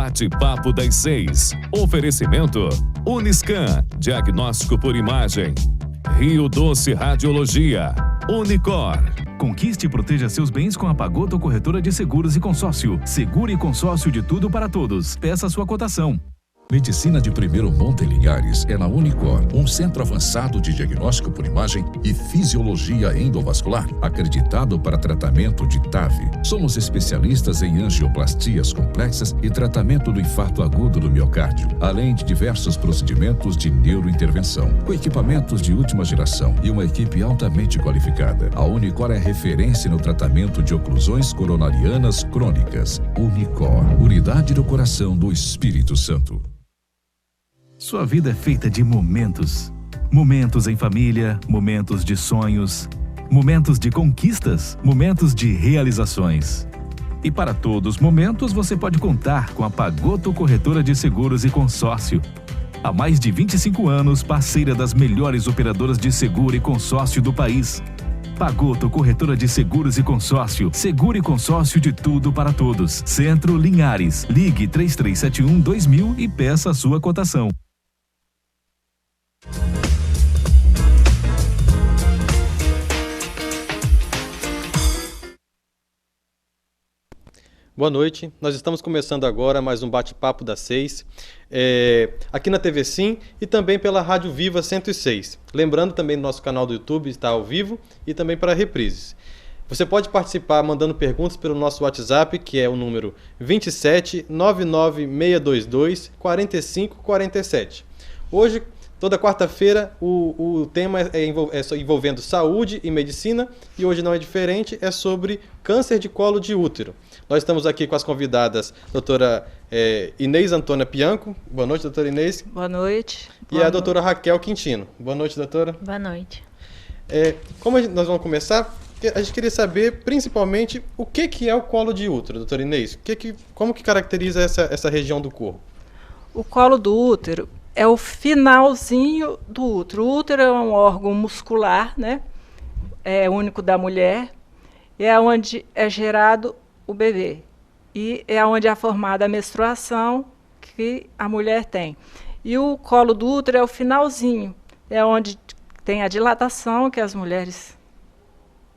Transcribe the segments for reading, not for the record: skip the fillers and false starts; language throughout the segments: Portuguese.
Bate-papo das 6. Oferecimento Uniscan, diagnóstico por imagem. Rio Doce Radiologia. Unicor. Conquiste e proteja seus bens com a Pagoto Corretora de Seguros e Consórcio. Seguro e consórcio de tudo para todos. Peça sua cotação. Medicina de primeiro monte em Linhares é na Unicor, um centro avançado de diagnóstico por imagem e fisiologia endovascular, acreditado para tratamento de TAV. Somos especialistas em angioplastias complexas e tratamento do infarto agudo do miocárdio, além de diversos procedimentos de neurointervenção, com equipamentos de última geração e uma equipe altamente qualificada. A Unicor é referência no tratamento de oclusões coronarianas crônicas. Unicor, unidade do coração do Espírito Santo. Sua vida é feita de momentos. Momentos em família, momentos de sonhos, momentos de conquistas, momentos de realizações. E para todos os momentos você pode contar com a Pagoto Corretora de Seguros e Consórcio. Há mais de 25 anos, parceira das melhores operadoras de seguro e consórcio do país. Pagoto Corretora de Seguros e Consórcio. Seguro e consórcio de tudo para todos. Centro Linhares. Ligue 3371-2000 e peça a sua cotação. Boa noite, nós estamos começando agora mais um bate-papo das 6, aqui na TV Sim e também pela Rádio Viva 106. Lembrando também, no nosso canal do YouTube está ao vivo e também para reprises. Você pode participar mandando perguntas pelo nosso WhatsApp, que é o número 27 99622 4547. Hoje, toda quarta-feira, o tema é envolvendo saúde e medicina, e hoje não é diferente, é sobre câncer de colo de útero. Nós estamos aqui com as convidadas, doutora Inês Antônia Pianco. Boa noite, doutora Inês. Boa noite. E a doutora Raquel Quintino. Boa noite, doutora. Boa noite. Como nós vamos começar, a gente queria saber, principalmente, o que é o colo de útero, doutora Inês? Como que caracteriza essa região do corpo? O colo do útero é o finalzinho do útero. O útero é um órgão muscular, né? É único da mulher. E é onde é gerado o bebê. E é onde é formada a menstruação que a mulher tem. E o colo do útero é o finalzinho. É onde tem a dilatação que as mulheres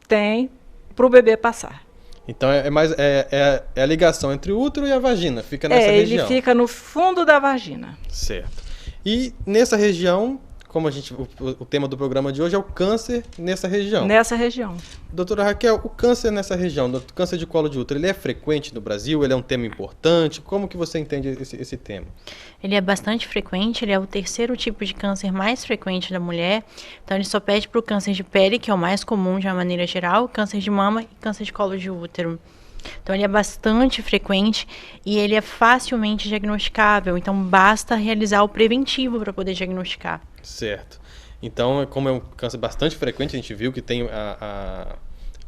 têm para o bebê passar. Então é a ligação entre o útero e a vagina. Fica nessa região. Ele fica no fundo da vagina. Certo. E nessa região, como o tema do programa de hoje é o câncer nessa região. Nessa região. Doutora Raquel, o câncer nessa região, o câncer de colo de útero, ele é frequente no Brasil? Ele é um tema importante? Como que você entende esse tema? Ele é bastante frequente, ele é o terceiro tipo de câncer mais frequente da mulher. Então ele só perde para o câncer de pele, que é o mais comum de uma maneira geral, câncer de mama e câncer de colo de útero. Então ele é bastante frequente e ele é facilmente diagnosticável, então basta realizar o preventivo para poder diagnosticar. Certo. Então, como é um câncer bastante frequente, a gente viu que tem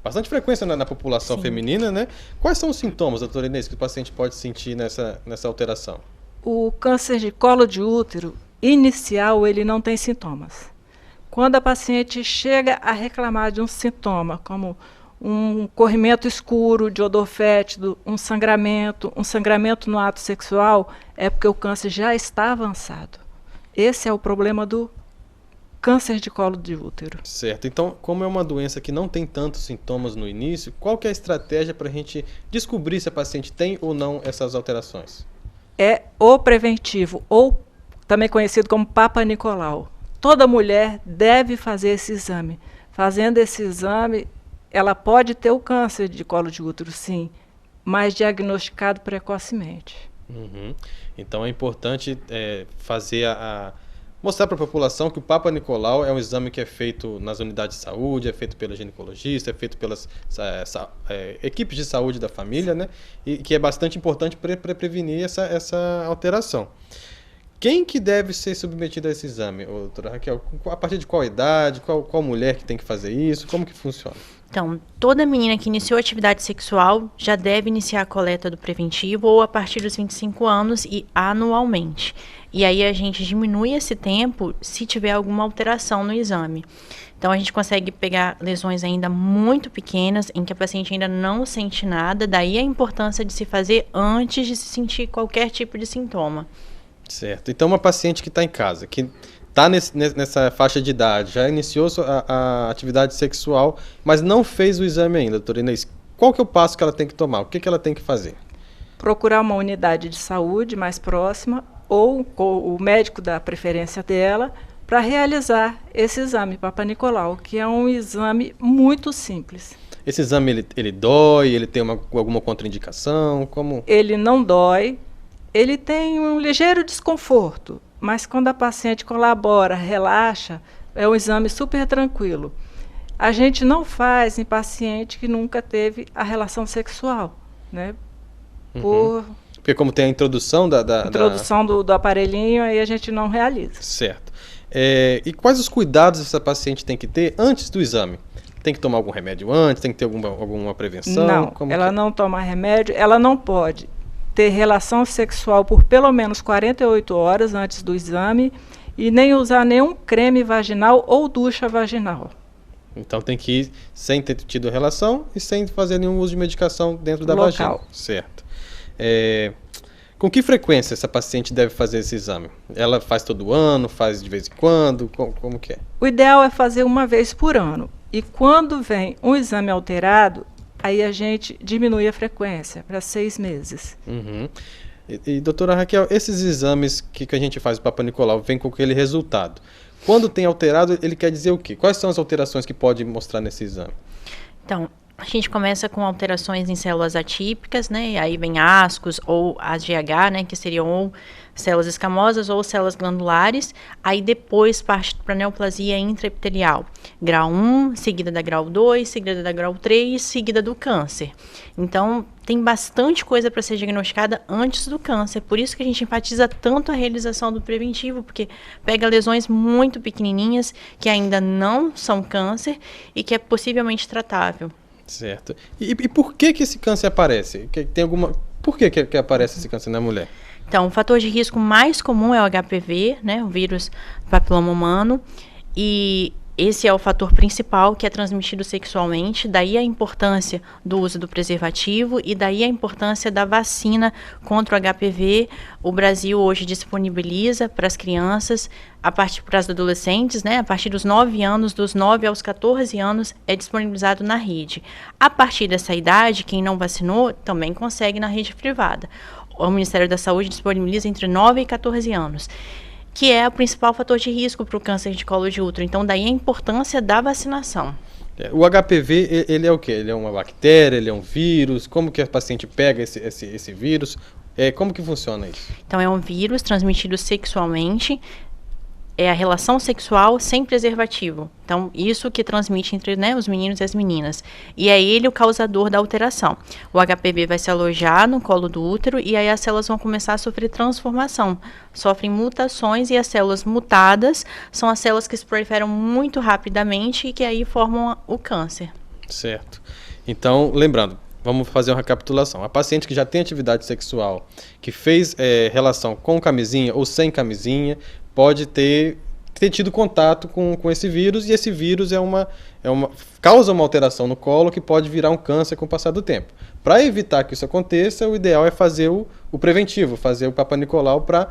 bastante frequência na população Sim. feminina, né? Quais são os sintomas, doutora Inês, que o paciente pode sentir nessa alteração? O câncer de colo de útero inicial, ele não tem sintomas. Quando a paciente chega a reclamar de um sintoma, como um corrimento escuro de odor fétido, um sangramento no ato sexual, é porque o câncer já está avançado. Esse é o problema do câncer de colo de útero. Certo. Então, como é uma doença que não tem tantos sintomas no início, qual que é a estratégia para a gente descobrir se a paciente tem ou não essas alterações? É o preventivo, ou também conhecido como Papa Nicolau. Toda mulher deve fazer esse exame. Fazendo esse exame, ela pode ter o câncer de colo de útero, sim, mas diagnosticado precocemente. Uhum. Então é importante mostrar para a população que o Papa Nicolau é um exame que é feito nas unidades de saúde, é feito pela ginecologista, é feito pelas equipes de saúde da família, né? E que é bastante importante para prevenir essa alteração. Quem que deve ser submetido a esse exame, doutora Raquel? A partir de qual idade? Qual mulher que tem que fazer isso? Como que funciona? Então, toda menina que iniciou atividade sexual já deve iniciar a coleta do preventivo ou a partir dos 25 anos e anualmente. E aí a gente diminui esse tempo se tiver alguma alteração no exame. Então, a gente consegue pegar lesões ainda muito pequenas, em que a paciente ainda não sente nada, daí a importância de se fazer antes de se sentir qualquer tipo de sintoma. Certo. Então, uma paciente que está em casa, que está nessa faixa de idade, já iniciou a atividade sexual, mas não fez o exame ainda, doutora Inês, qual que é o passo que ela tem que tomar? O que ela tem que fazer? Procurar uma unidade de saúde mais próxima ou o médico da preferência dela para realizar esse exame Papa Nicolau, que é um exame muito simples. Esse exame, ele dói? Ele tem alguma contraindicação? Como? Ele não dói, ele tem um ligeiro desconforto, mas quando a paciente colabora, relaxa, é um exame super tranquilo. A gente não faz em paciente que nunca teve a relação sexual, né? Porque como tem a introdução do aparelhinho, aí a gente não realiza. Certo. E quais os cuidados essa paciente tem que ter antes do exame? Tem que tomar algum remédio antes? Tem que ter alguma prevenção? Não, ela não toma remédio, ela não pode ter relação sexual por pelo menos 48 horas antes do exame e nem usar nenhum creme vaginal ou ducha vaginal. Então tem que ir sem ter tido relação e sem fazer nenhum uso de medicação dentro da local. vagina. Certo. Com que frequência essa paciente deve fazer esse exame? Ela faz todo ano, faz de vez em quando? Como que é? O ideal é fazer uma vez por ano. E quando vem um exame alterado, aí a gente diminui a frequência para 6 meses. Uhum. E doutora Raquel, esses exames que a gente faz o Papa Nicolau vem com aquele resultado. Quando tem alterado, ele quer dizer o quê? Quais são as alterações que pode mostrar nesse exame? Então, a gente começa com alterações em células atípicas, né? E aí vem ascos ou as GH, né? Que seriam ou células escamosas ou células glandulares. Aí depois parte para neoplasia intraepitelial. Grau 1, seguida da grau 2, seguida da grau 3, seguida do câncer. Então, tem bastante coisa para ser diagnosticada antes do câncer. Por isso que a gente enfatiza tanto a realização do preventivo, porque pega lesões muito pequenininhas que ainda não são câncer e que é possivelmente tratável. Certo. E por que esse câncer aparece? Por que aparece esse câncer na mulher? Então, o fator de risco mais comum é o HPV, né, o vírus do papiloma humano, e esse é o fator principal que é transmitido sexualmente, daí a importância do uso do preservativo e daí a importância da vacina contra o HPV. O Brasil hoje disponibiliza para as crianças, para as adolescentes, né, a partir dos 9 anos, dos 9 aos 14 anos, é disponibilizado na rede. A partir dessa idade, quem não vacinou também consegue na rede privada. O Ministério da Saúde disponibiliza entre 9 e 14 anos. Que é o principal fator de risco para o câncer de colo de útero. Então, daí a importância da vacinação. O HPV, ele é o quê? Ele é uma bactéria, ele é um vírus? Como que a paciente pega esse vírus? Como que funciona isso? Então, é um vírus transmitido sexualmente, é a relação sexual sem preservativo. Então, isso que transmite entre, né, os meninos e as meninas. E é ele o causador da alteração. O HPV vai se alojar no colo do útero e aí as células vão começar a sofrer transformação. Sofrem mutações e as células mutadas são as células que se proliferam muito rapidamente e que aí formam o câncer. Certo. Então, lembrando, vamos fazer uma recapitulação. A paciente que já tem atividade sexual, que fez relação com camisinha ou sem camisinha, pode ter tido contato com esse vírus, e esse vírus causa uma alteração no colo que pode virar um câncer com o passar do tempo. Para evitar que isso aconteça, o ideal é fazer o preventivo, fazer o Papa Nicolau para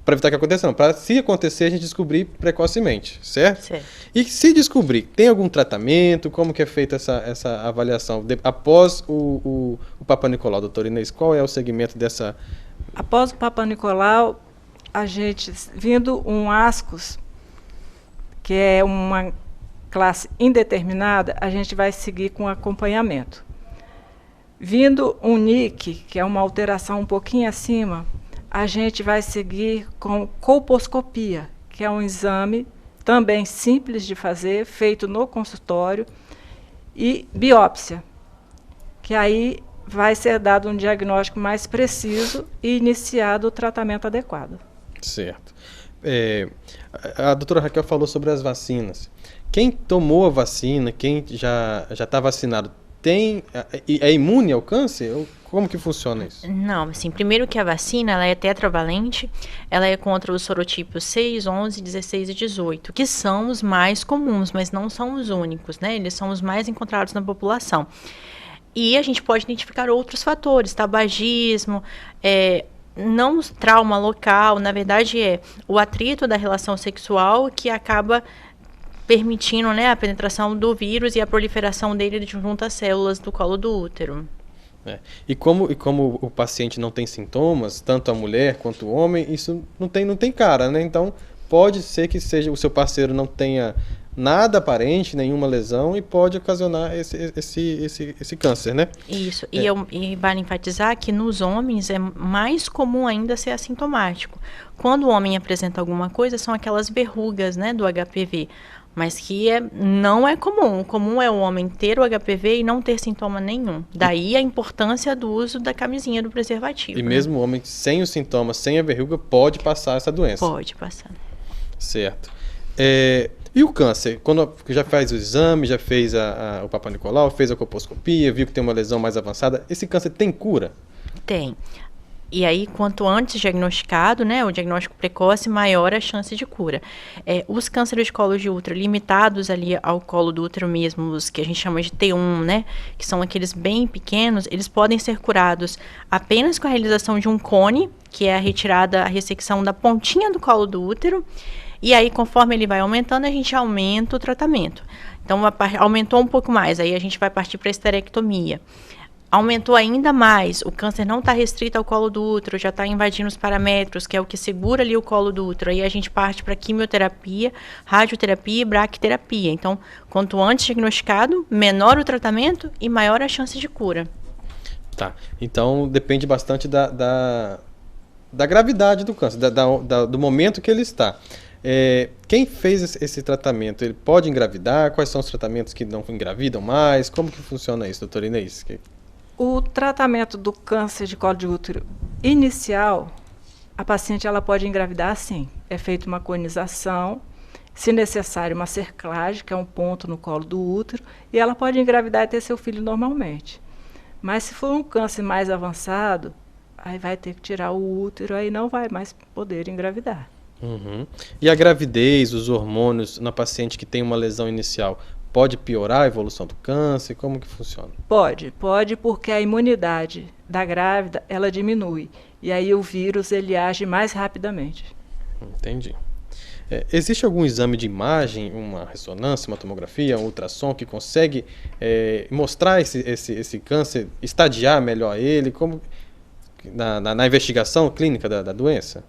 evitar que aconteça. Para, se acontecer, a gente descobrir precocemente, certo? Certo. E se descobrir, tem algum tratamento? Como que é feita essa avaliação? Após o Papa Nicolau, doutora Inês, qual é o segmento dessa... Após o Papa Nicolau, a gente, vindo um ascos, que é uma classe indeterminada, a gente vai seguir com acompanhamento. Vindo um NIC, que é uma alteração um pouquinho acima, a gente vai seguir com colposcopia, que é um exame também simples de fazer, feito no consultório, e biópsia, que aí vai ser dado um diagnóstico mais preciso e iniciado o tratamento adequado. Certo. A doutora Raquel falou sobre as vacinas. Quem tomou a vacina, quem já está vacinado, é imune ao câncer? Como que funciona isso? Não, assim, primeiro que a vacina, ela é tetravalente, ela é contra os sorotipos 6, 11, 16 e 18, que são os mais comuns, mas não são os únicos, né? Eles são os mais encontrados na população. E a gente pode identificar outros fatores, tabagismo, não trauma local, na verdade o atrito da relação sexual que acaba permitindo, né, a penetração do vírus e a proliferação dele junto às células do colo do útero. E como o paciente não tem sintomas, tanto a mulher quanto o homem, isso não tem cara, né? Então pode ser que seja o seu parceiro não tenha nada aparente, nenhuma lesão, e pode ocasionar esse câncer, né? Isso, e vale enfatizar que nos homens é mais comum ainda ser assintomático. Quando o homem apresenta alguma coisa, são aquelas verrugas, né, do HPV, mas que não é comum. O comum é o homem ter o HPV e não ter sintoma nenhum. Daí a importância do uso da camisinha do preservativo. E mesmo o homem sem os sintomas, sem a verruga, pode passar essa doença? Pode passar. Certo. E o câncer? Quando já faz o exame, já fez o Papa Nicolau, fez a colposcopia, viu que tem uma lesão mais avançada, esse câncer tem cura? Tem. E aí, quanto antes diagnosticado, né, o diagnóstico precoce, maior a chance de cura. Os cânceres de colo de útero limitados ali ao colo do útero mesmo, os que a gente chama de T1, né, que são aqueles bem pequenos, eles podem ser curados apenas com a realização de um cone, que é a ressecção da pontinha do colo do útero. E aí, conforme ele vai aumentando, a gente aumenta o tratamento. Então, aumentou um pouco mais, aí a gente vai partir para a esterectomia. Aumentou ainda mais, o câncer não está restrito ao colo do útero, já está invadindo os paramétros, que é o que segura ali o colo do útero. Aí a gente parte para quimioterapia, radioterapia e braquiterapia. Então, quanto antes diagnosticado, menor o tratamento e maior a chance de cura. Tá, então depende bastante da gravidade do câncer, do momento que ele está. Quem fez esse tratamento, ele pode engravidar? Quais são os tratamentos que não engravidam mais? Como que funciona isso, doutora Inês? O tratamento do câncer de colo de útero inicial, a paciente ela pode engravidar sim. É feita uma conização, se necessário uma cerclagem, que é um ponto no colo do útero, e ela pode engravidar e ter seu filho normalmente. Mas se for um câncer mais avançado, aí vai ter que tirar o útero, aí não vai mais poder engravidar. Uhum. E a gravidez, os hormônios na paciente que tem uma lesão inicial, pode piorar a evolução do câncer? Como que funciona? Pode porque a imunidade da grávida, ela diminui. E aí o vírus, ele age mais rapidamente. Entendi. Existe algum exame de imagem, uma ressonância, uma tomografia, um ultrassom que consegue mostrar esse câncer, estadiar melhor ele, como na investigação clínica da doença?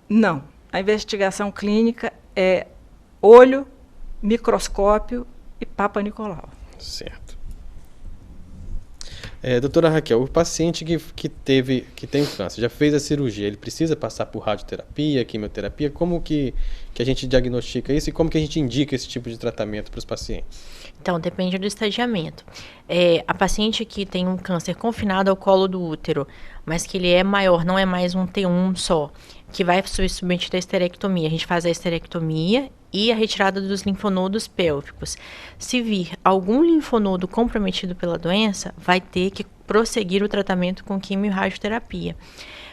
Não. A investigação clínica é olho, microscópio e Papa Nicolau. Certo. Doutora Raquel, o paciente que tem o câncer, já fez a cirurgia, ele precisa passar por radioterapia, quimioterapia? Como que a gente diagnostica isso e como que a gente indica esse tipo de tratamento para os pacientes? Então, depende do estadiamento. A paciente que tem um câncer confinado ao colo do útero, mas que ele é maior, não é mais um T1 só, que vai ser submetido à esterectomia. A gente faz a esterectomia e a retirada dos linfonodos pélvicos. Se vir algum linfonodo comprometido pela doença, vai ter que prosseguir o tratamento com quimio e radioterapia.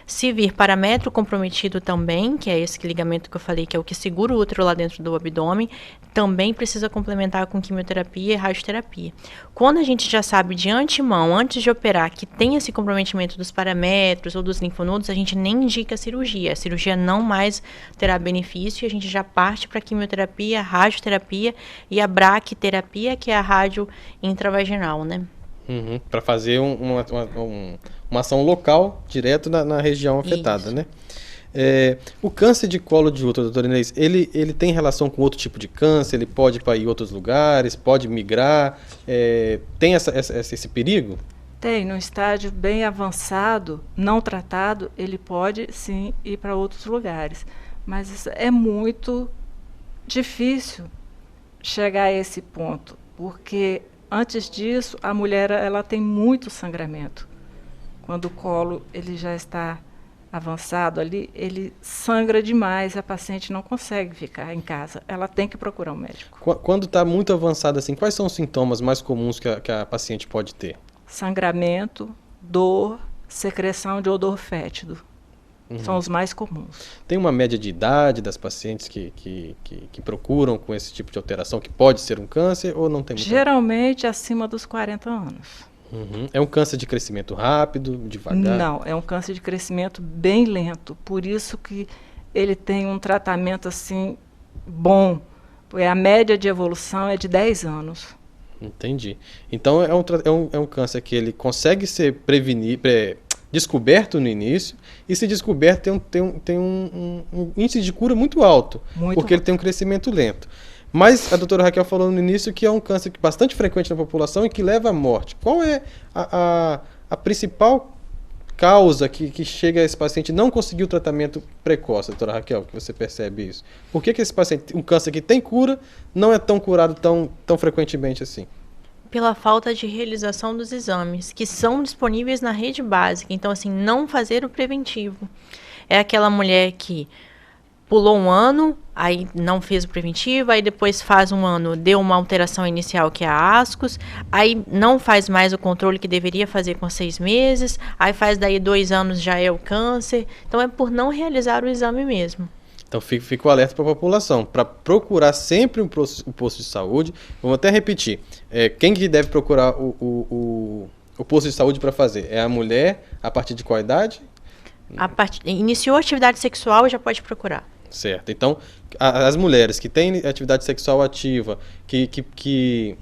Se vir parametro comprometido também, que é esse ligamento que eu falei, que é o que segura o útero lá dentro do abdômen, também precisa complementar com quimioterapia e radioterapia. Quando a gente já sabe de antemão, antes de operar, que tem esse comprometimento dos parametros ou dos linfonodos, a gente nem indica a cirurgia. A cirurgia não mais terá benefício e a gente já parte para a quimioterapia, a radioterapia e a braquiterapia, que é a rádio intravaginal, né? Uhum, para fazer uma ação local, direto na região afetada, né? O câncer de colo de útero, doutora Inês, ele tem relação com outro tipo de câncer? Ele pode ir para outros lugares, pode migrar? Tem esse perigo? Tem, no estágio bem avançado, não tratado, ele pode sim ir para outros lugares. Mas isso é muito difícil chegar a esse ponto, porque antes disso, a mulher ela tem muito sangramento. Quando o colo ele já está avançado ali, ele sangra demais, a paciente não consegue ficar em casa, ela tem que procurar um médico. Quando está muito avançado assim, quais são os sintomas mais comuns que a paciente pode ter? Sangramento, dor, secreção de odor fétido. São os mais comuns. Tem uma média de idade das pacientes que procuram com esse tipo de alteração, que pode ser um câncer ou não tem muita... Geralmente acima dos 40 anos. É um câncer de crescimento rápido, devagar? Não, é um câncer de crescimento bem lento. Por isso que ele tem um tratamento assim bom. A média de evolução é de 10 anos. Entendi. Então é um câncer que ele consegue ser descoberto no início, e se descoberto tem um índice de cura muito alto, porque ele tem um crescimento lento. Mas a doutora Raquel falou no início que é um câncer bastante frequente na população e que leva à morte. Qual é a principal causa que chega a esse paciente não conseguir o tratamento precoce, doutora Raquel, que você percebe isso? Por que esse paciente, um câncer que tem cura, não é tão curado tão frequentemente assim? Pela falta de realização dos exames, que são disponíveis na rede básica. Então, assim, não fazer o preventivo. É aquela mulher que pulou um ano, aí não fez o preventivo, aí depois faz um ano, deu uma alteração inicial que é a ascos, aí não faz mais o controle que deveria fazer com 6 meses, aí faz daí 2 anos já é o câncer. Então é por não realizar o exame mesmo. Então fica o alerta para a população, para procurar sempre um posto de saúde. Vamos até repetir, quem que deve procurar o posto de saúde para fazer? É a mulher, a partir de qual idade? Iniciou a atividade sexual, já pode procurar. Certo. Então, as mulheres que têm atividade sexual ativa, que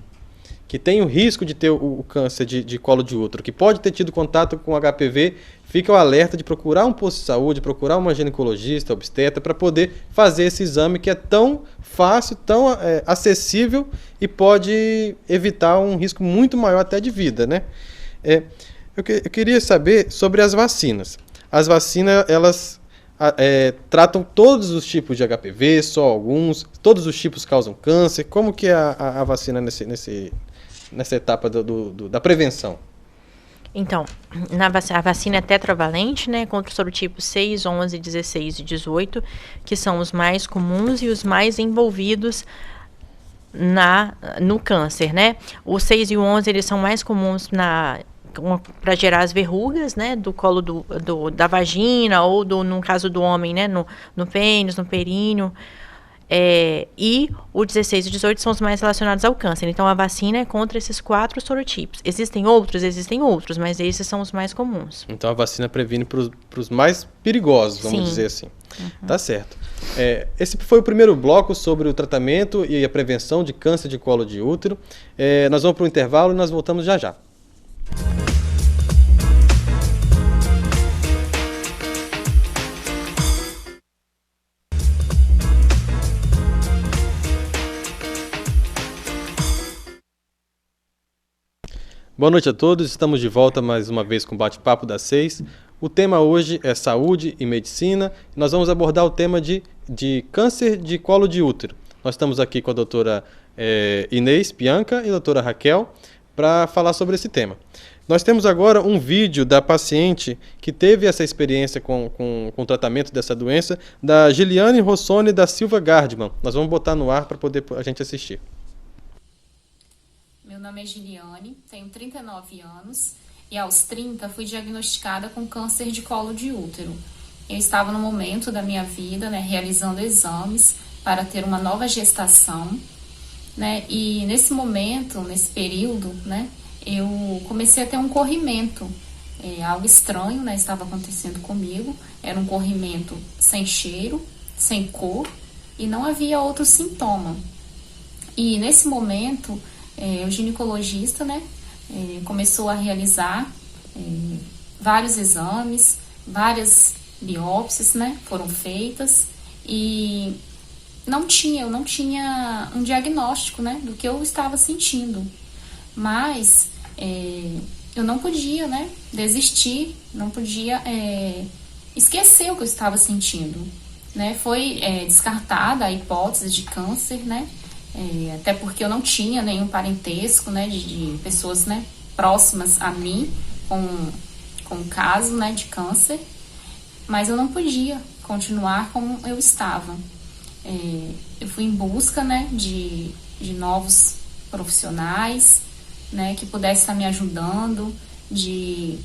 tem o risco de ter o câncer de colo de útero, que pode ter tido contato com HPV, fica o alerta de procurar um posto de saúde, procurar uma ginecologista, obstetra, para poder fazer esse exame que é tão fácil, tão acessível e pode evitar um risco muito maior até de vida, né? Eu queria saber sobre as vacinas. As vacinas, elas tratam todos os tipos de HPV, só alguns, todos os tipos causam câncer. Como que é a vacina nessa etapa da prevenção? Então, a vacina é tetravalente, né, contra os sorotipos 6, 11, 16 e 18, que são os mais comuns e os mais envolvidos no câncer, né? O 6 e o 11, eles são mais comuns para gerar as verrugas, né, do colo da vagina, ou no caso do homem, né, no pênis, no períneo. E o 16 e o 18 são os mais relacionados ao câncer. Então, a vacina é contra esses 4 sorotipos. Existem outros, mas esses são os mais comuns. Então, a vacina previne para os mais perigosos, vamos dizer assim. Tá certo. Esse foi o primeiro bloco sobre o tratamento e a prevenção de câncer de colo de útero. Nós vamos para o intervalo e nós voltamos já já. Boa noite a todos, estamos de volta mais uma vez com o Bate-Papo das 6. O tema hoje é saúde e medicina. Nós vamos abordar o tema de câncer de colo de útero. Nós estamos aqui com a doutora Inês Pianca e a doutora Raquel para falar sobre esse tema. Nós temos agora um vídeo da paciente que teve essa experiência com o tratamento dessa doença, da Giliane Rossoni da Silva Gardman. Nós vamos botar no ar para poder a gente assistir. Meu nome é Giliane, tenho 39 anos e aos 30 fui diagnosticada com câncer de colo de útero. Eu estava no momento da minha vida, né, realizando exames para ter uma nova gestação, né, e nesse momento, nesse período, né, eu comecei a ter um corrimento, algo estranho, né, estava acontecendo comigo, era um corrimento sem cheiro, sem cor e não havia outro sintoma. E nesse momento, o ginecologista, né, começou a realizar vários exames, várias biópsias, né, foram feitas e eu não tinha um diagnóstico, né, do que eu estava sentindo, mas eu não podia, né, desistir, não podia esquecer o que eu estava sentindo, né, foi descartada a hipótese de câncer, né, até porque eu não tinha nenhum parentesco, né, de pessoas, né, próximas a mim com o caso, né, de câncer. mas eu não podia continuar como eu estava. Eu fui em busca, né, de novos profissionais, né, que pudessem estar me ajudando, que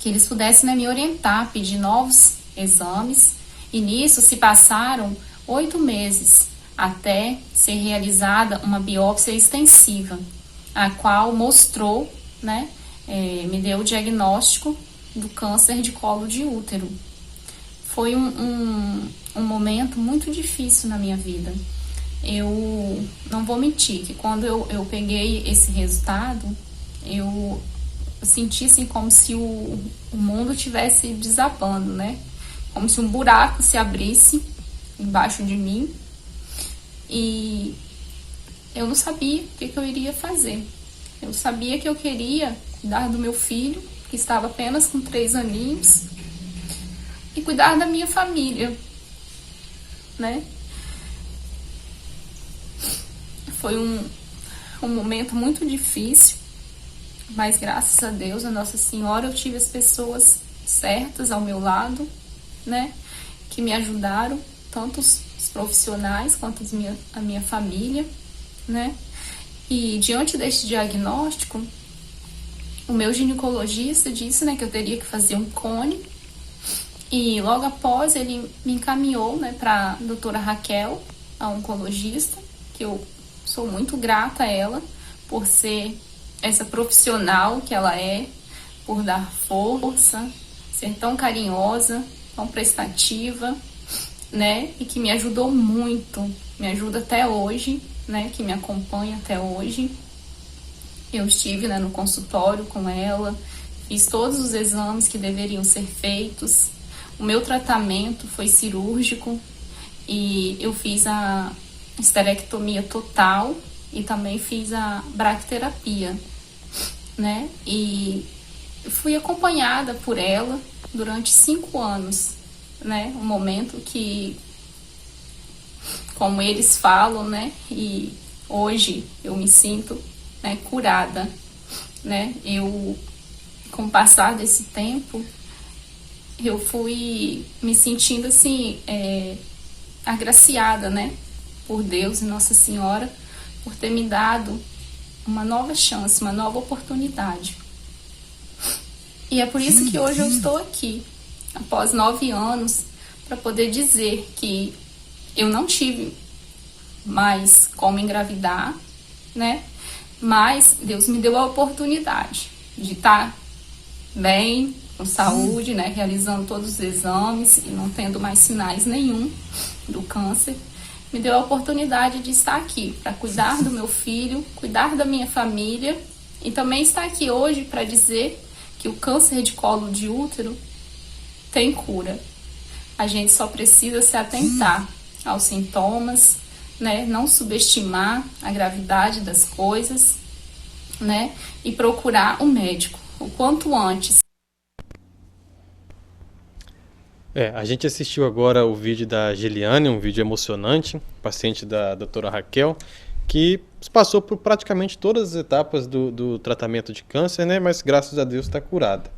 eles pudessem, né, me orientar, pedir novos exames. E nisso se passaram 8 meses até ser realizada uma biópsia extensiva, a qual mostrou, né, me deu o diagnóstico do câncer de colo de útero. Foi um momento muito difícil na minha vida. Eu não vou mentir que quando eu peguei esse resultado, eu senti assim como se o mundo estivesse desabando, né? Como se um buraco se abrisse embaixo de mim e eu não sabia o que eu iria fazer. Eu sabia que eu queria cuidar do meu filho, que estava apenas com 3 aninhos, e cuidar da minha família, né? Foi um momento muito difícil, mas graças a Deus, a Nossa Senhora, eu tive as pessoas certas ao meu lado, né? Que me ajudaram, tanto os profissionais quanto a minha família, né? E diante deste diagnóstico, o meu ginecologista disse, né, que eu teria que fazer um cone. E logo após ele me encaminhou, né, para a doutora Raquel, a oncologista, que eu sou muito grata a ela por ser essa profissional que ela é, por dar força, ser tão carinhosa, tão prestativa, né, e que me ajudou muito, me ajuda até hoje, né, que me acompanha até hoje. Eu estive, né, no consultório com ela, fiz todos os exames que deveriam ser feitos. O meu tratamento foi cirúrgico e eu fiz a esterectomia total e também fiz a bracterapia, né? E fui acompanhada por ela durante 5 anos, né? Um momento que, como eles falam, né? E hoje eu me sinto, né, curada, né? Com o passar desse tempo, eu fui me sentindo assim, agraciada, né, por Deus e Nossa Senhora, por ter me dado uma nova chance, uma nova oportunidade. E é por isso que hoje eu estou aqui, após 9 anos, para poder dizer que eu não tive mais como engravidar, né, mas Deus me deu a oportunidade de estar bem, com saúde, né, realizando todos os exames e não tendo mais sinais nenhum do câncer. Me deu a oportunidade de estar aqui para cuidar do meu filho, cuidar da minha família e também estar aqui hoje para dizer que o câncer de colo de útero tem cura. A gente só precisa se atentar aos sintomas, né, não subestimar a gravidade das coisas, né, e procurar um médico o quanto antes. A gente assistiu agora o vídeo da Giliane, um vídeo emocionante, paciente da doutora Raquel, que passou por praticamente todas as etapas do tratamento de câncer, né? Mas graças a Deus está curada.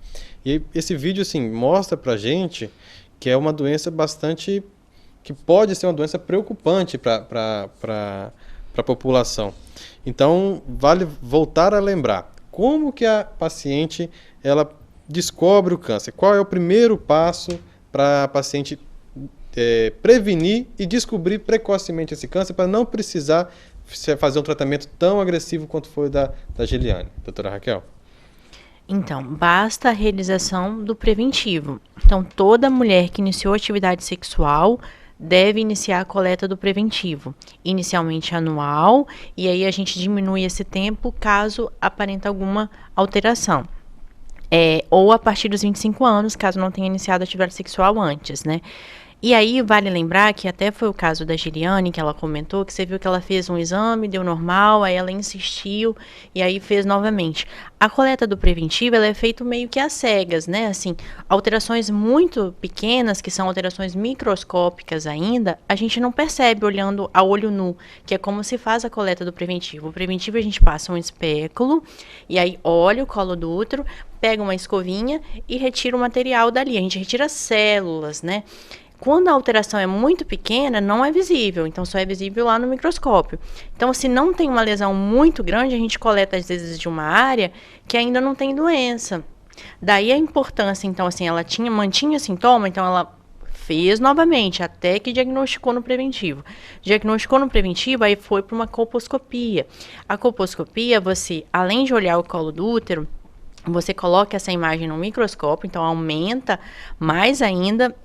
E esse vídeo assim, mostra pra gente que é uma doença que pode ser uma doença preocupante para a população. Então, vale voltar a lembrar como que a paciente ela descobre o câncer, qual é o primeiro passo para a paciente prevenir e descobrir precocemente esse câncer para não precisar fazer um tratamento tão agressivo quanto foi da Giliane. Doutora Raquel? Então, basta a realização do preventivo. Então, toda mulher que iniciou atividade sexual deve iniciar a coleta do preventivo, inicialmente anual, e aí a gente diminui esse tempo caso aparente alguma alteração. Ou a partir dos 25 anos, caso não tenha iniciado atividade sexual antes, né? E aí vale lembrar que até foi o caso da Giliane, que ela comentou, que você viu que ela fez um exame, deu normal, aí ela insistiu e aí fez novamente. A coleta do preventivo, ela é feita meio que às cegas, né? Assim, alterações muito pequenas, que são alterações microscópicas ainda, a gente não percebe olhando a olho nu, que é como se faz a coleta do preventivo. O preventivo a gente passa um espéculo e aí olha o colo do útero, pega uma escovinha e retira o material dali. A gente retira células, né? Quando a alteração é muito pequena, não é visível, então só é visível lá no microscópio. Então, se não tem uma lesão muito grande, a gente coleta às vezes de uma área que ainda não tem doença. Daí a importância, então, assim, ela mantinha sintoma, então ela fez novamente, até que diagnosticou no preventivo. Diagnosticou no preventivo, aí foi para uma colposcopia. A colposcopia, você, além de olhar o colo do útero, você coloca essa imagem no microscópio, então aumenta mais ainda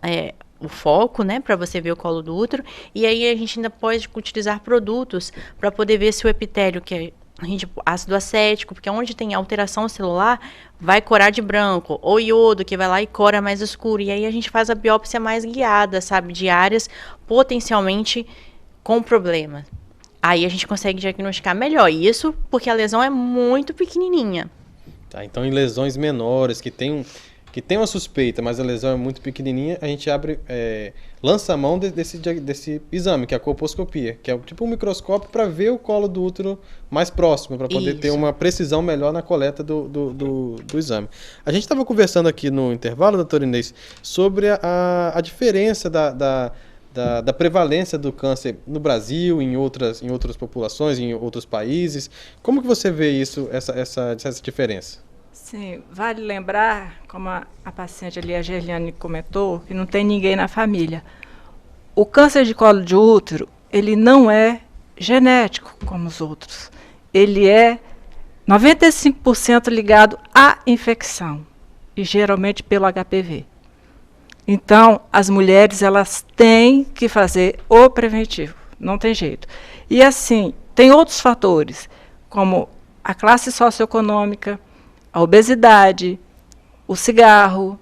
o foco, né, para você ver o colo do útero, e aí a gente ainda pode utilizar produtos para poder ver se o epitélio, que é ácido acético, porque onde tem alteração celular, vai corar de branco, ou iodo, que vai lá e cora mais escuro, e aí a gente faz a biópsia mais guiada, sabe, de áreas potencialmente com problema. Aí a gente consegue diagnosticar melhor, isso porque a lesão é muito pequenininha. Tá, então em lesões menores, que tem uma suspeita, mas a lesão é muito pequenininha, a gente lança a mão desse exame, que é a colposcopia, que é tipo um microscópio para ver o colo do útero mais próximo, para poder ter uma precisão melhor na coleta do exame. A gente estava conversando aqui no intervalo, doutora Inês, sobre a diferença da prevalência do câncer no Brasil, em outras populações, em outros países. Como que você vê isso, essa diferença? Sim, vale lembrar, como a paciente ali, a Gerliane, comentou, que não tem ninguém na família. O câncer de colo de útero, ele não é genético como os outros. Ele é 95% ligado à infecção, e geralmente pelo HPV. Então, as mulheres, elas têm que fazer o preventivo, não tem jeito. E assim, tem outros fatores, como a classe socioeconômica, a obesidade, o cigarro,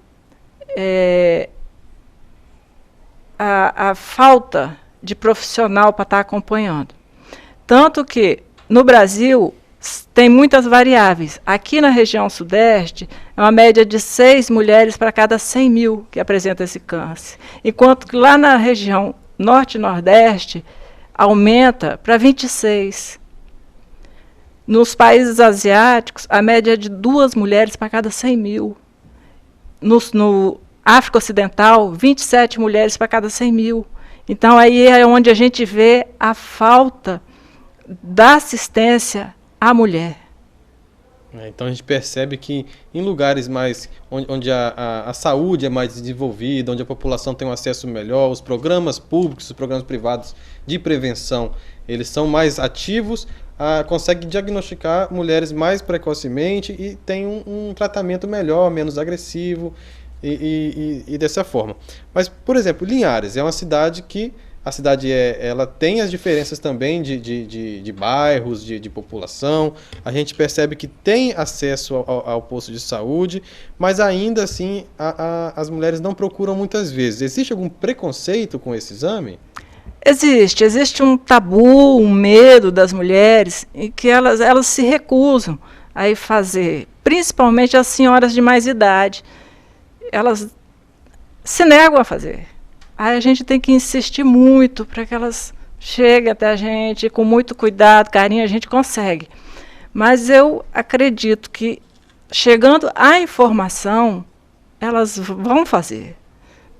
a falta de profissional para estar acompanhando. Tanto que, no Brasil, tem muitas variáveis. Aqui na região sudeste, é uma média de 6 mulheres para cada 100 mil que apresentam esse câncer. Enquanto que lá na região norte e nordeste, aumenta para 26. Nos países asiáticos, a média é de 2 mulheres para cada 100 mil. No África Ocidental, 27 mulheres para cada 100 mil. Então, aí é onde a gente vê a falta da assistência à mulher. Então, a gente percebe que em lugares mais onde a saúde é mais desenvolvida, onde a população tem um acesso melhor, os programas públicos, os programas privados de prevenção, eles são mais ativos, consegue diagnosticar mulheres mais precocemente e tem um tratamento melhor, menos agressivo e dessa forma. Mas, por exemplo, Linhares é uma cidade que ela tem as diferenças também de bairros, de população. A gente percebe que tem acesso ao posto de saúde, mas ainda assim as mulheres não procuram muitas vezes. Existe algum preconceito com esse exame? Existe um tabu, um medo das mulheres, em que elas se recusam a ir fazer, principalmente as senhoras de mais idade. Elas se negam a fazer. Aí a gente tem que insistir muito para que elas cheguem até a gente, com muito cuidado, carinho, a gente consegue. Mas eu acredito que, chegando à informação, elas vão fazer.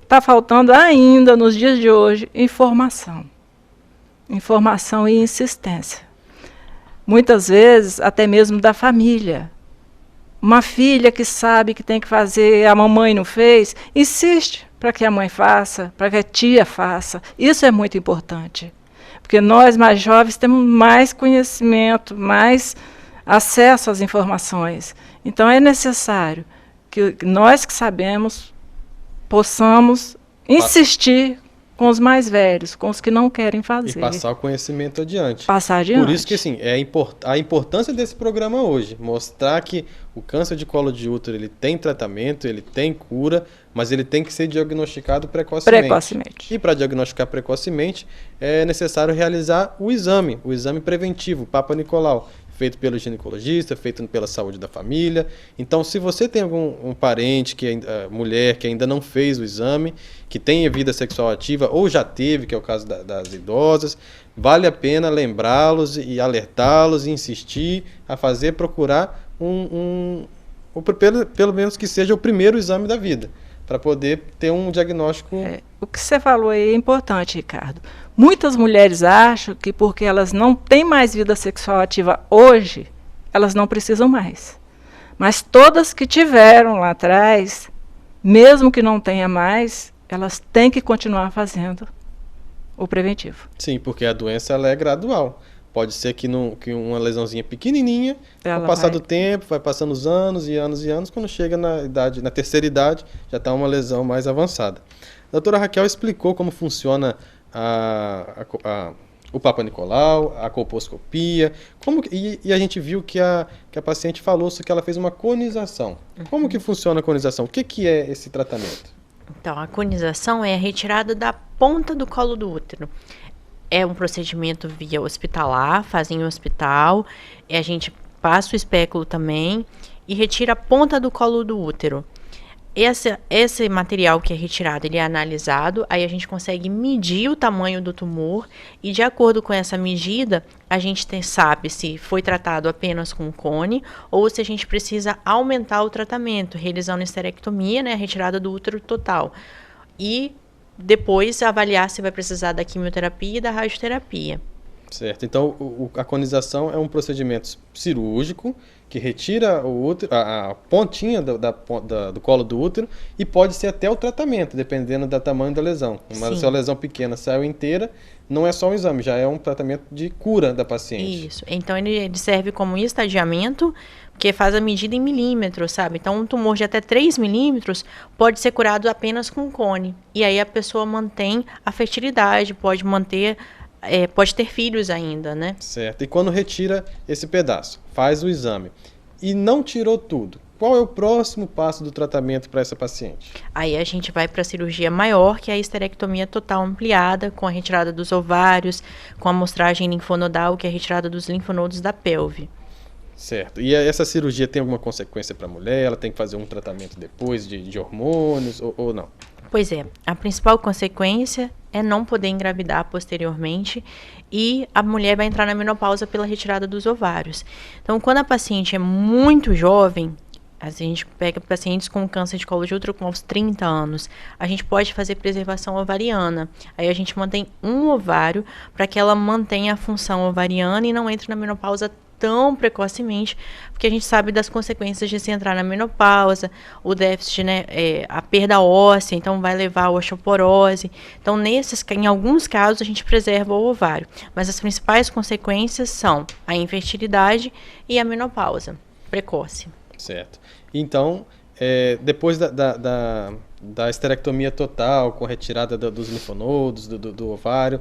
Está faltando ainda, nos dias de hoje, informação. Informação e insistência. Muitas vezes, até mesmo da família. Uma filha que sabe que tem que fazer, a mamãe não fez, insiste para que a mãe faça, para que a tia faça. Isso é muito importante. Porque nós, mais jovens, temos mais conhecimento, mais acesso às informações. Então, é necessário que nós que sabemos possamos insistir com os mais velhos, com os que não querem fazer. E passar o conhecimento adiante. Passar adiante. Por isso que, assim, a importância desse programa hoje, mostrar que o câncer de colo de útero ele tem tratamento, ele tem cura, mas ele tem que ser diagnosticado precocemente. Precocemente. E para diagnosticar precocemente, é necessário realizar o exame preventivo, Papa Nicolau, feito pelo ginecologista, feito pela saúde da família. Então, se você tem algum parente, mulher que ainda não fez o exame, que tem vida sexual ativa ou já teve, que é o caso das idosas, vale a pena lembrá-los e alertá-los e insistir a procurar pelo menos que seja o primeiro exame da vida, para poder ter um diagnóstico. O que você falou aí é importante, Ricardo. Muitas mulheres acham que porque elas não têm mais vida sexual ativa hoje, elas não precisam mais. Mas todas que tiveram lá atrás, mesmo que não tenha mais, elas têm que continuar fazendo o preventivo. Sim, porque a doença ela é gradual. Pode ser que uma lesãozinha pequenininha, com o passar do tempo, vai passando os anos e anos e anos, quando chega na terceira idade, já está uma lesão mais avançada. A doutora Raquel explicou como funciona o Papa Nicolau, a colposcopia, e a gente viu que a paciente falou que ela fez uma conização. Como que funciona a conização? O que é esse tratamento? Então, a conização é a retirada da ponta do colo do útero. É um procedimento via hospitalar, fazem em hospital, e a gente passa o espéculo também e retira a ponta do colo do útero. Esse material que é retirado, ele é analisado, aí a gente consegue medir o tamanho do tumor e de acordo com essa medida, a gente sabe se foi tratado apenas com cone ou se a gente precisa aumentar o tratamento, realizando esterectomia, né, a retirada do útero total. E depois avaliar se vai precisar da quimioterapia e da radioterapia. Certo. Então, a conização é um procedimento cirúrgico que retira o útero, a pontinha do colo do útero e pode ser até o tratamento, dependendo do tamanho da lesão. Se a lesão pequena saiu inteira, não é só um exame, já é um tratamento de cura da paciente. Isso. Então, ele serve como estadiamento, porque faz a medida em milímetros, sabe? Então, um tumor de até 3 milímetros pode ser curado apenas com cone. E aí a pessoa mantém a fertilidade, pode ter filhos ainda, né? Certo. E quando retira esse pedaço, faz o exame e não tirou tudo, qual é o próximo passo do tratamento para essa paciente? Aí a gente vai para a cirurgia maior, que é a esterectomia total ampliada, com a retirada dos ovários, com a amostragem linfonodal, que é a retirada dos linfonodos da pelve. Certo. E essa cirurgia tem alguma consequência para a mulher? Ela tem que fazer um tratamento depois de hormônios ou não? Pois é, a principal consequência é não poder engravidar posteriormente e a mulher vai entrar na menopausa pela retirada dos ovários. Então, quando a paciente é muito jovem, a gente pega pacientes com câncer de colo de útero com uns 30 anos, a gente pode fazer preservação ovariana. Aí a gente mantém um ovário para que ela mantenha a função ovariana e não entre na menopausa tão precocemente, porque a gente sabe das consequências de se entrar na menopausa, o déficit, né, a perda óssea, então vai levar a osteoporose. Então, em alguns casos, a gente preserva o ovário, mas as principais consequências são a infertilidade e a menopausa precoce. Certo. Então, depois da esterectomia total, com retirada dos linfonodos, do ovário,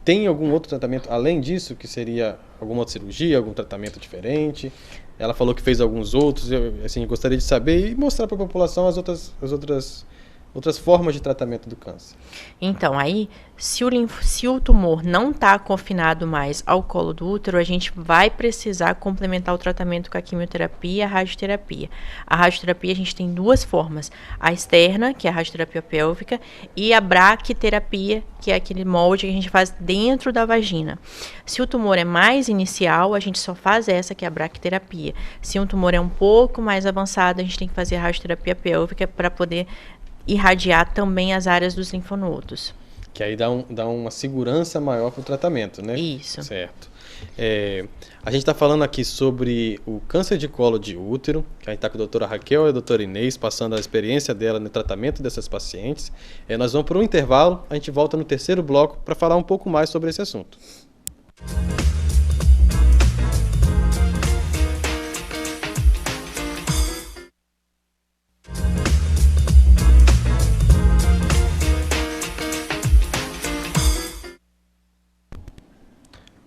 tem algum outro tratamento além disso, que seria alguma outra cirurgia, algum tratamento diferente? Ela falou que fez alguns outros, eu gostaria de saber e mostrar para a população as outras formas de tratamento do câncer. Então, aí, se o tumor não está confinado mais ao colo do útero, a gente vai precisar complementar o tratamento com a quimioterapia e a radioterapia. A radioterapia a gente tem duas formas, a externa, que é a radioterapia pélvica, e a braquiterapia, que é aquele molde que a gente faz dentro da vagina. Se o tumor é mais inicial, a gente só faz essa, que é a braquiterapia. Se um tumor é um pouco mais avançado, a gente tem que fazer a radioterapia pélvica para poder irradiar também as áreas dos linfonodos. Que aí dá uma segurança maior para o tratamento, né? Isso. Certo. A gente está falando aqui sobre o câncer de colo de útero, que a gente está com a doutora Raquel e a doutora Inês, passando a experiência dela no tratamento dessas pacientes. Nós vamos para um intervalo, a gente volta no terceiro bloco para falar um pouco mais sobre esse assunto.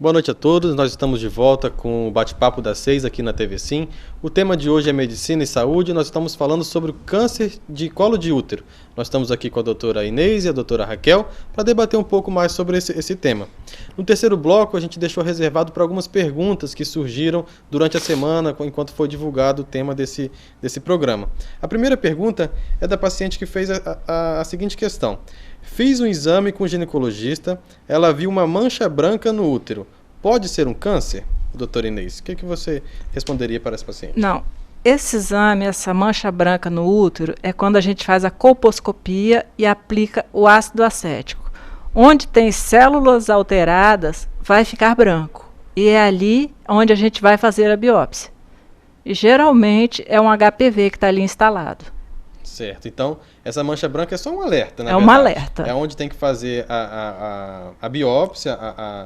Boa noite a todos, nós estamos de volta com o Bate-Papo das 6 aqui na TV Sim. O tema de hoje é Medicina e Saúde, nós estamos falando sobre o câncer de colo de útero. Nós estamos aqui com a doutora Inês e a doutora Raquel para debater um pouco mais sobre esse tema. No terceiro bloco, a gente deixou reservado para algumas perguntas que surgiram durante a semana, enquanto foi divulgado o tema desse programa. A primeira pergunta é da paciente que fez a seguinte questão. Fiz um exame com o ginecologista, ela viu uma mancha branca no útero. Pode ser um câncer? Doutora Inês, o que você responderia para essa paciente? Não. Esse exame, essa mancha branca no útero, é quando a gente faz a colposcopia e aplica o ácido acético. Onde tem células alteradas, vai ficar branco. E é ali onde a gente vai fazer a biópsia. E geralmente é um HPV que está ali instalado. Certo, então essa mancha branca é só um alerta, né? É um alerta. É onde tem que fazer a biópsia,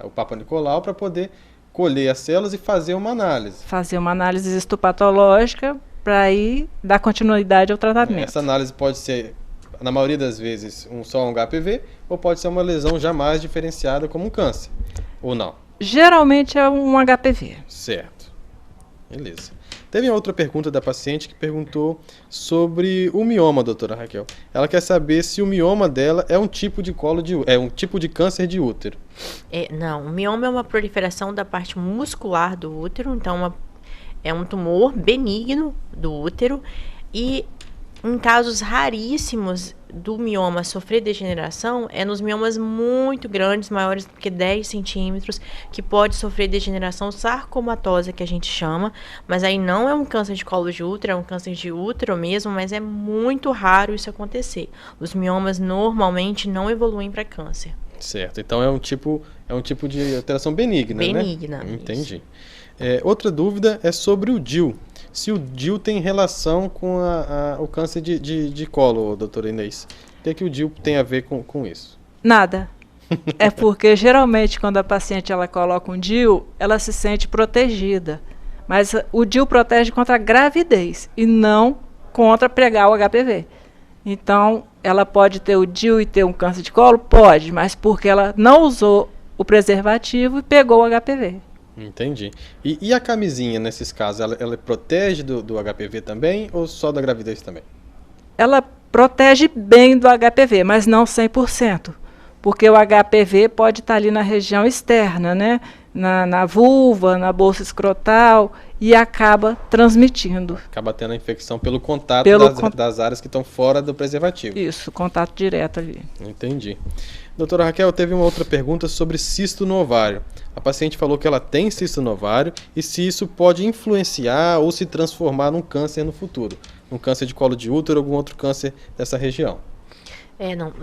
o Papa Nicolau, para poder colher as células e fazer uma análise. Fazer uma análise histopatológica para aí dar continuidade ao tratamento. Essa análise pode ser, na maioria das vezes, só um HPV, ou pode ser uma lesão jamais diferenciada como um câncer, ou não? Geralmente é um HPV. Certo, beleza. Teve outra pergunta da paciente que perguntou sobre o mioma, doutora Raquel. Ela quer saber se o mioma dela é um tipo de um tipo de câncer de útero. Não, o mioma é uma proliferação da parte muscular do útero, então é um tumor benigno do útero e em casos raríssimos do mioma sofrer degeneração, é nos miomas muito grandes, maiores do que 10 centímetros, que pode sofrer degeneração sarcomatosa, que a gente chama, mas aí não é um câncer de colo de útero, é um câncer de útero mesmo, mas é muito raro isso acontecer. Os miomas normalmente não evoluem para câncer. Certo, então é um tipo de alteração benigna, né? Benigna. Entendi. Outra dúvida é sobre o DIU. Se o DIU tem relação com o câncer de colo, doutora Inês. O que o DIU tem a ver com isso? Nada. É porque geralmente quando a paciente ela coloca um DIU, ela se sente protegida. Mas o DIU protege contra a gravidez e não contra pegar o HPV. Então, ela pode ter o DIU e ter um câncer de colo? Pode, mas porque ela não usou o preservativo e pegou o HPV. Entendi. E a camisinha, nesses casos, ela protege do HPV também ou só da gravidez também? Ela protege bem do HPV, mas não 100%. Porque o HPV pode estar ali na região externa, né? Na vulva, na bolsa escrotal, e acaba transmitindo. Acaba tendo a infecção pelo contato das áreas que estão fora do preservativo. Isso, contato direto ali. Entendi. Doutora Raquel, teve uma outra pergunta sobre cisto no ovário. A paciente falou que ela tem cisto no ovário e se isso pode influenciar ou se transformar num câncer no futuro. Um câncer de colo de útero ou algum outro câncer dessa região. Não.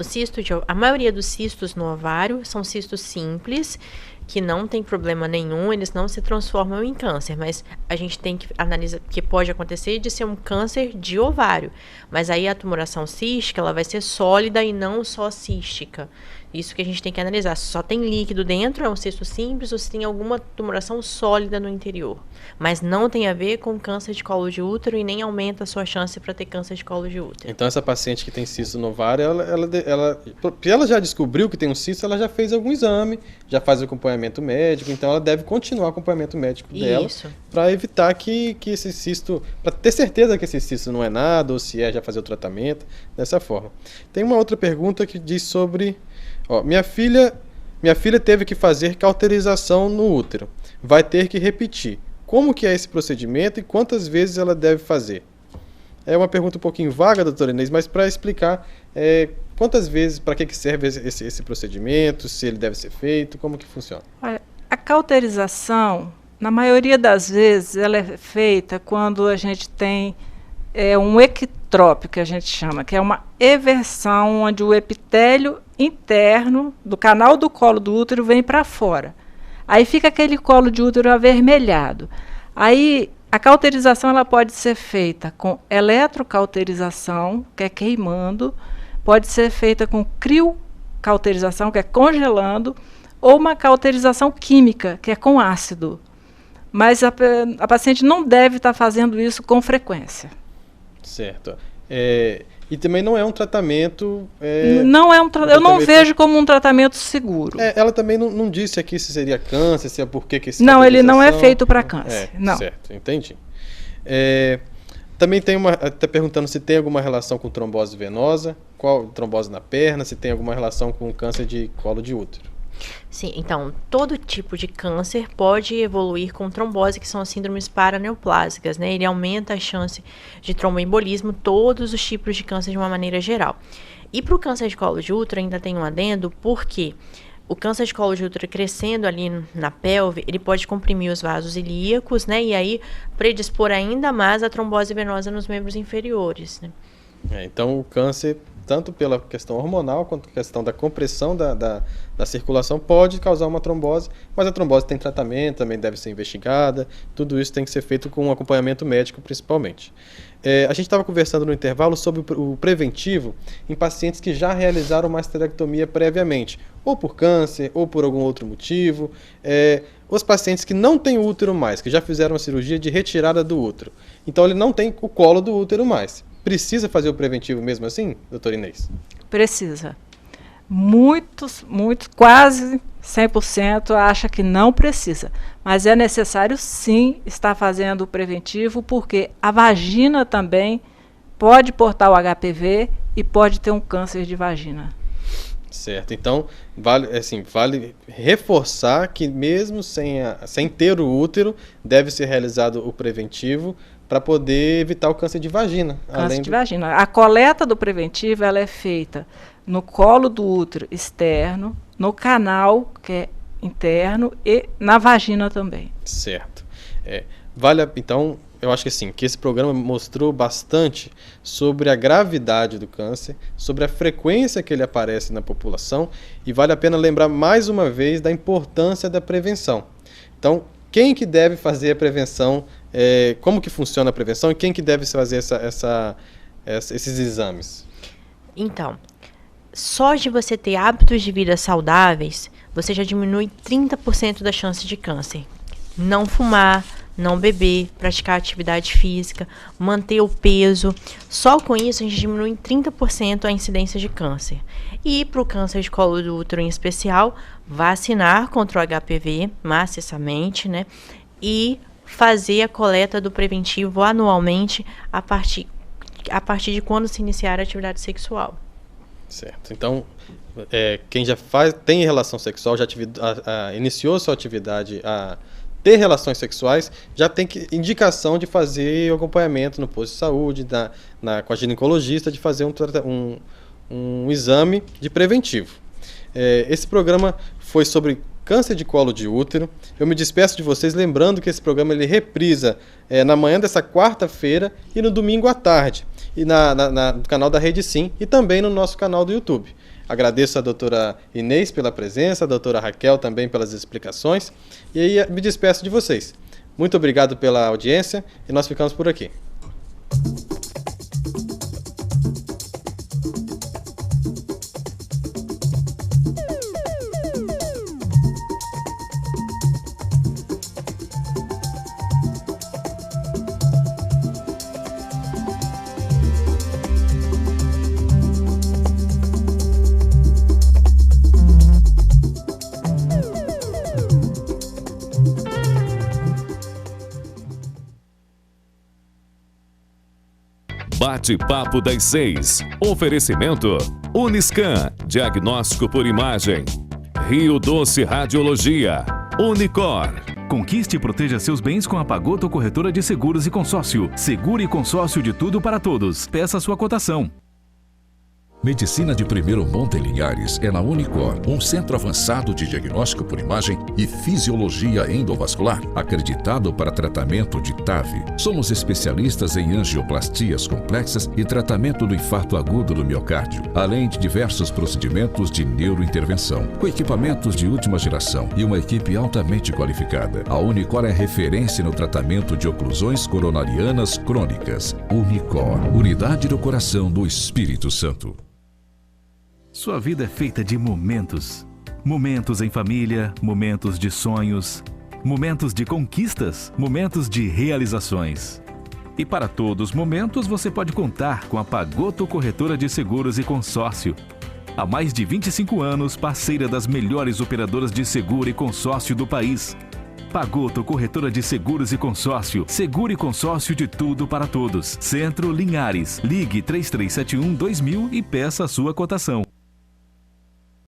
A maioria dos cistos no ovário são cistos simples, que não tem problema nenhum, eles não se transformam em câncer, mas a gente tem que analisar, que pode acontecer de ser um câncer de ovário, mas aí a tumoração cística, ela vai ser sólida e não só cística. Isso que a gente tem que analisar, se só tem líquido dentro, é um cisto simples, ou se tem alguma tumoração sólida no interior. Mas não tem a ver com câncer de colo de útero e nem aumenta a sua chance para ter câncer de colo de útero. Então essa paciente que tem cisto no ovário, ela já descobriu que tem um cisto, ela já fez algum exame, já faz acompanhamento médico, então ela deve continuar o acompanhamento médico dela para evitar que esse cisto, para ter certeza que esse cisto não é nada, ou se já fazer o tratamento, dessa forma. Tem uma outra pergunta que diz sobre... Minha filha teve que fazer cauterização no útero. Vai ter que repetir. Como que é esse procedimento e quantas vezes ela deve fazer? É uma pergunta um pouquinho vaga, doutora Inês, mas para explicar quantas vezes, para que serve esse procedimento, se ele deve ser feito, como que funciona? Olha, a cauterização, na maioria das vezes, ela é feita quando a gente tem um ectrópio, que a gente chama, que é uma eversão onde o epitélio interno do canal do colo do útero vem para fora. Aí fica aquele colo de útero avermelhado. Aí a cauterização ela pode ser feita com eletrocauterização, que é queimando, pode ser feita com criocauterização, que é congelando, ou uma cauterização química, que é com ácido. Mas a paciente não deve estar fazendo isso com frequência. Certo. E também não é um tratamento... Não é eu não vejo como um tratamento seguro. Ela também não disse aqui se seria câncer, se é por que esse Não, ele não é feito para câncer. Não. Certo, entendi. Também está perguntando se tem alguma relação com trombose venosa, trombose na perna, se tem alguma relação com câncer de colo de útero. Sim, então, todo tipo de câncer pode evoluir com trombose, que são as síndromes paraneoplásicas, né? Ele aumenta a chance de tromboembolismo, todos os tipos de câncer de uma maneira geral. E para o câncer de colo de útero ainda tem um adendo, porque o câncer de colo de útero crescendo ali na pelve, ele pode comprimir os vasos ilíacos, né? E aí predispor ainda mais a trombose venosa nos membros inferiores, né? Então o câncer, tanto pela questão hormonal quanto a questão da compressão da circulação, pode causar uma trombose, mas a trombose tem tratamento, também deve ser investigada, tudo isso tem que ser feito com um acompanhamento médico principalmente. A gente estava conversando no intervalo sobre o preventivo em pacientes que já realizaram uma esterectomia previamente, ou por câncer, ou por algum outro motivo. Os pacientes que não têm útero mais, que já fizeram uma cirurgia de retirada do útero, então ele não tem o colo do útero mais. Precisa fazer o preventivo mesmo assim, doutora Inês? Precisa. Muitos, quase 100% acha que não precisa. Mas é necessário sim estar fazendo o preventivo, porque a vagina também pode portar o HPV e pode ter um câncer de vagina. Certo, então vale reforçar que mesmo sem ter o útero, deve ser realizado o preventivo para poder evitar o câncer de vagina. Câncer de vagina. A coleta do preventivo ela é feita no colo do útero externo, no canal, que é interno, e na vagina também. Certo. Então, eu acho que assim, que esse programa mostrou bastante sobre a gravidade do câncer, sobre a frequência que ele aparece na população, e vale a pena lembrar mais uma vez da importância da prevenção. Então, quem que deve fazer a prevenção, como que funciona a prevenção e quem que deve fazer esses exames? Então, só de você ter hábitos de vida saudáveis, você já diminui 30% da chance de câncer. Não fumar, não beber, praticar atividade física, manter o peso. Só com isso a gente diminui em 30% a incidência de câncer. E para o câncer de colo do útero em especial, vacinar contra o HPV maciçamente, né? E fazer a coleta do preventivo anualmente a partir de quando se iniciar a atividade sexual. Certo. Então, quem já tem relação sexual, já iniciou sua atividade a ter relações sexuais, já tem indicação de fazer o acompanhamento no posto de saúde, com a ginecologista, de fazer um exame de preventivo. Esse programa foi sobre câncer de colo de útero. Eu me despeço de vocês lembrando que esse programa ele reprisa na manhã dessa quarta-feira e no domingo à tarde, e no canal da Rede Sim e também no nosso canal do YouTube. Agradeço a doutora Inês pela presença, a doutora Raquel também pelas explicações, e aí me despeço de vocês. Muito obrigado pela audiência e nós ficamos por aqui. Bate-papo das 6. Oferecimento Uniscan, diagnóstico por imagem. Rio Doce Radiologia. Unicor. Conquiste e proteja seus bens com a Pagoto Corretora de Seguros e Consórcio. Seguro e consórcio de tudo para todos. Peça sua cotação. Medicina de primeiro monte em Linhares é na Unicor, um centro avançado de diagnóstico por imagem e fisiologia endovascular, acreditado para tratamento de TAV. Somos especialistas em angioplastias complexas e tratamento do infarto agudo do miocárdio, além de diversos procedimentos de neurointervenção, com equipamentos de última geração e uma equipe altamente qualificada. A Unicor é referência no tratamento de oclusões coronarianas crônicas. Unicor, unidade do coração do Espírito Santo. Sua vida é feita de momentos. Momentos em família, momentos de sonhos, momentos de conquistas, momentos de realizações. E para todos os momentos, você pode contar com a Pagoto Corretora de Seguros e Consórcio. Há mais de 25 anos, parceira das melhores operadoras de seguro e consórcio do país. Pagoto Corretora de Seguros e Consórcio. Seguro e consórcio de tudo para todos. Centro Linhares. Ligue 3371-2000 e peça a sua cotação.